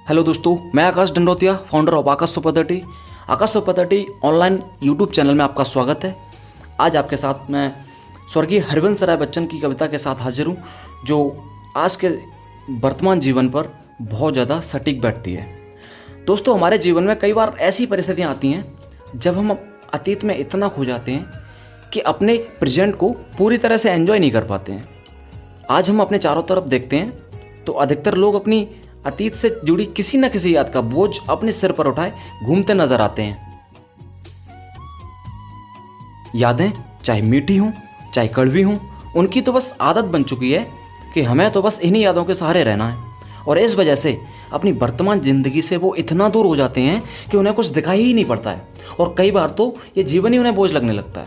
Hello दोस्तों, मैं Akash Dandotiya, founder of Akash super 30। Akash super 30 online YouTube channel में आपका स्वागत है। आज आपके साथ मैं स्वर्गीय हरिवंश राय बच्चन की कविता के साथ हाजिर हूँ, जो आज के वर्तमान जीवन पर बहुत ज़्यादा सटीक बैठती है। दोस्तों, हमारे जीवन में कई बार ऐसी परिस्थितियाँ आती हैं जब हम अतीत में इतना खो जाते हैं कि अपने प्रेजेंट को पूरी तरह से एंजॉय नहीं कर पाते हैं। आज हम अपने चारों तरफ देखते हैं तो अधिकतर लोग अपनी अतीत से जुड़ी किसी न किसी याद का बोझ अपने सिर पर उठाए घूमते नजर आते हैं। यादें चाहे मीठी हों चाहे कड़वी हों, उनकी तो बस आदत बन चुकी है कि हमें तो बस इन्हीं यादों के सहारे रहना है, और इस वजह से अपनी वर्तमान जिंदगी से वो इतना दूर हो जाते हैं कि उन्हें कुछ दिखाई ही नहीं पड़ता है, और कई बार तो ये जीवन ही उन्हें बोझ लगने लगता है,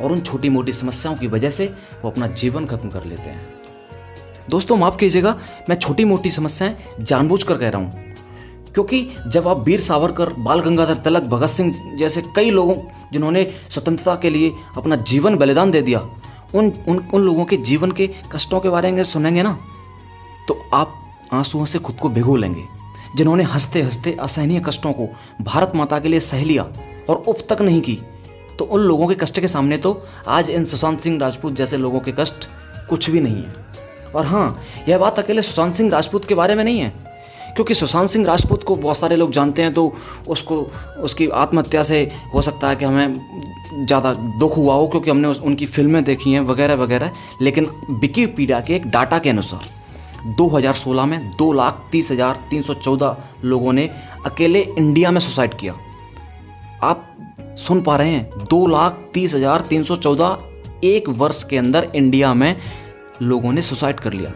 और उन छोटी मोटी समस्याओं की वजह से वो अपना जीवन खत्म कर लेते हैं। दोस्तों, माफ़ कीजिएगा, मैं छोटी मोटी समस्याएं जानबूझकर कह रहा हूँ, क्योंकि जब आप वीर सावरकर, बाल गंगाधर तिलक, भगत सिंह जैसे कई लोगों जिन्होंने स्वतंत्रता के लिए अपना जीवन बलिदान दे दिया, उन लोगों के जीवन के कष्टों के बारे में सुनेंगे ना, तो आप आंसुओं से खुद को भिगो लेंगे। जिन्होंने हंसते हंसते असहनीय कष्टों को भारत माता के लिए सह लिया और उफ तक नहीं की, तो उन लोगों के कष्ट के सामने तो आज इन सुशांत सिंह राजपूत जैसे लोगों के कष्ट कुछ भी नहीं है। और हाँ, यह बात अकेले सुशांत सिंह राजपूत के बारे में नहीं है, क्योंकि सुशांत सिंह राजपूत को बहुत सारे लोग जानते हैं, तो उसकी आत्महत्या से हो सकता है कि हमें ज़्यादा दुख हुआ हो, क्योंकि हमने उनकी फिल्में देखी हैं वगैरह वगैरह। लेकिन विकिपीडिया के एक डाटा के अनुसार 2016 में 2,30,314 लोगों ने अकेले इंडिया में सुसाइड किया। आप सुन पा रहे हैं, 2,30,314 एक वर्ष के अंदर इंडिया में लोगों ने सुसाइड कर लिया।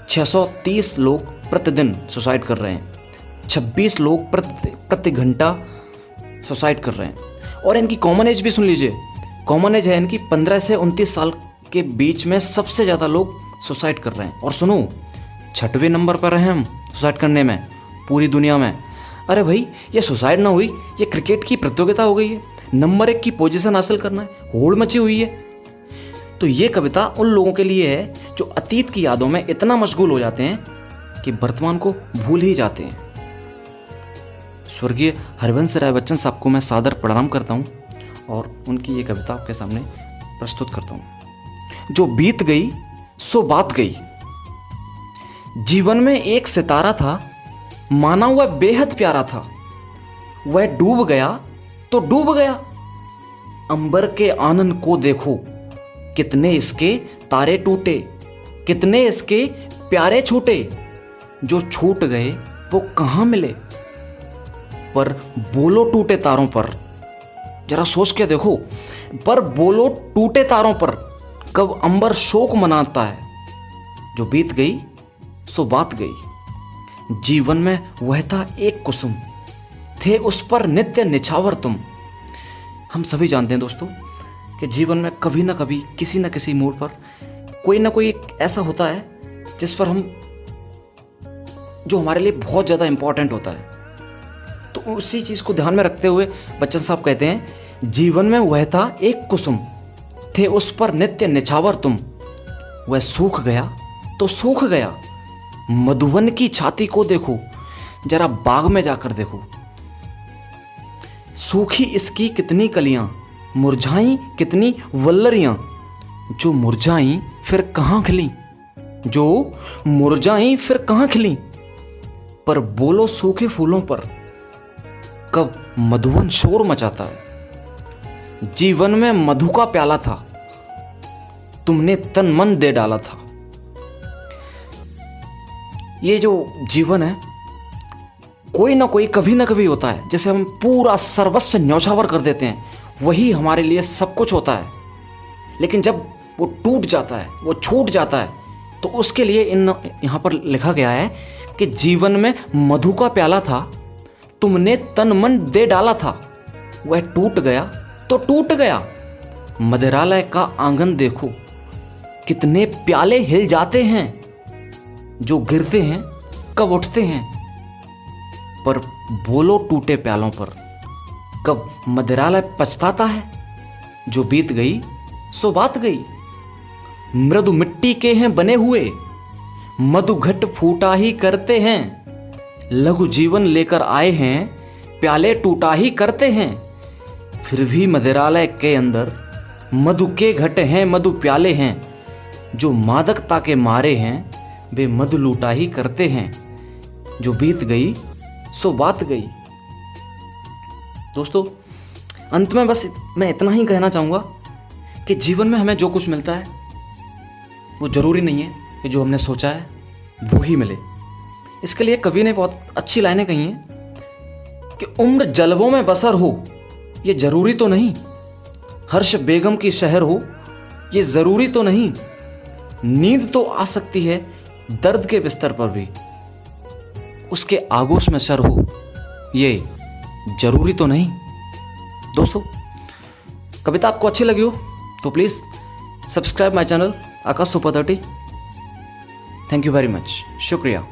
630 लोग प्रतिदिन सुसाइड कर रहे हैं, 26 लोग प्रति घंटा सुसाइड कर रहे हैं। और इनकी कॉमन एज भी सुन लीजिए, कॉमन एज है इनकी 15 से 29 साल के बीच में सबसे ज़्यादा लोग सुसाइड कर रहे हैं। और सुनो, 6वें नंबर पर हैं हम सुसाइड करने में पूरी दुनिया में। अरे भाई, ये सुसाइड ना हुई, ये क्रिकेट की प्रतियोगिता हो गई है, नंबर 1 की पोजीशन हासिल करना है, होड़ मची हुई है। तो ये कविता उन लोगों के लिए है जो अतीत की यादों में इतना मशगूल हो जाते हैं कि वर्तमान को भूल ही जाते हैं। स्वर्गीय हरिवंश राय बच्चन साहब को मैं सादर प्रणाम करता हूँ और उनकी ये कविता आपके सामने प्रस्तुत करता हूँ। जो बीत गई सो बात गई। जीवन में एक सितारा था, माना वह बेहद प्यारा था। वह डूब गया तो डूब गया। अंबर के आनंद को देखो, कितने इसके तारे टूटे, कितने इसके प्यारे छूटे। जो छूट गए वो कहाँ मिले। पर बोलो टूटे तारों पर, जरा सोच के देखो, पर बोलो टूटे तारों पर कब अंबर शोक मनाता है। जो बीत गई सो बात गई। जीवन में वह था एक कुसुम, थे उस पर नित्य निछावर तुम। हम सभी जानते हैं दोस्तों कि जीवन में कभी ना कभी किसी न किसी मोड़ पर कोई ना कोई ऐसा होता है जिस पर हम, जो हमारे लिए बहुत ज़्यादा इम्पॉर्टेंट होता है। तो उसी चीज़ को ध्यान में रखते हुए बच्चन साहब कहते हैं, जीवन में वह था एक कुसुम, थे उस पर नित्य निछावर तुम। वह सूख गया तो सूख गया। मधुवन की छाती को देखो, जरा बाग में जाकर देखो। सूखी इसकी कितनी कलियां, मुरझाई कितनी वल्लरियां। जो मुरझाई फिर कहाँ खिली, जो मुरझाई फिर कहाँ खिली। पर बोलो सूखे फूलों पर कब मधुवन शोर मचाता है। जीवन में मधु का प्याला था, तुमने तन मन दे डाला था। ये जो जीवन है, कोई ना कोई कभी ना कभी होता है जैसे हम पूरा सर्वस्व न्यौछावर कर देते हैं, वही हमारे लिए सब कुछ होता है। लेकिन जब वो टूट जाता है, वो छूट जाता है, तो उसके लिए यहाँ पर लिखा गया है कि जीवन में मधु का प्याला था, तुमने तन मन दे डाला था। वह टूट गया तो टूट गया। मदिरालय का आंगन देखो, कितने प्याले हिल जाते हैं। जो गिरते हैं कब उठते हैं। पर बोलो टूटे प्यालों पर कब मदिरालय पछताता है। जो बीत गई सो बात गई। मृदु मिट्टी के हैं बने हुए, मधुघट फूटा ही करते हैं। लघु जीवन लेकर आए हैं, प्याले टूटा ही करते हैं। फिर भी मदिरालय के अंदर मधु के घट हैं, मधु प्याले हैं। जो मादकता के मारे हैं, वे मधु लूटा ही करते हैं। जो बीत गई सो बात गई। दोस्तों, अंत में बस मैं इतना ही कहना चाहूँगा कि जीवन में हमें जो कुछ मिलता है वो ज़रूरी नहीं है कि जो हमने सोचा है वो ही मिले। इसके लिए कवि ने बहुत अच्छी लाइनें कही हैं कि उम्र जलवों में बसर हो ये ज़रूरी तो नहीं, हर्ष बेगम की शहर हो ये ज़रूरी तो नहीं, नींद तो आ सकती है दर्द के बिस्तर पर भी, उसके आगोश में सर हो ये ज़रूरी तो नहीं। दोस्तों, कविता आपको अच्छी लगी हो तो please subscribe my channel Akash super 30। Thank you very much. शुक्रिया।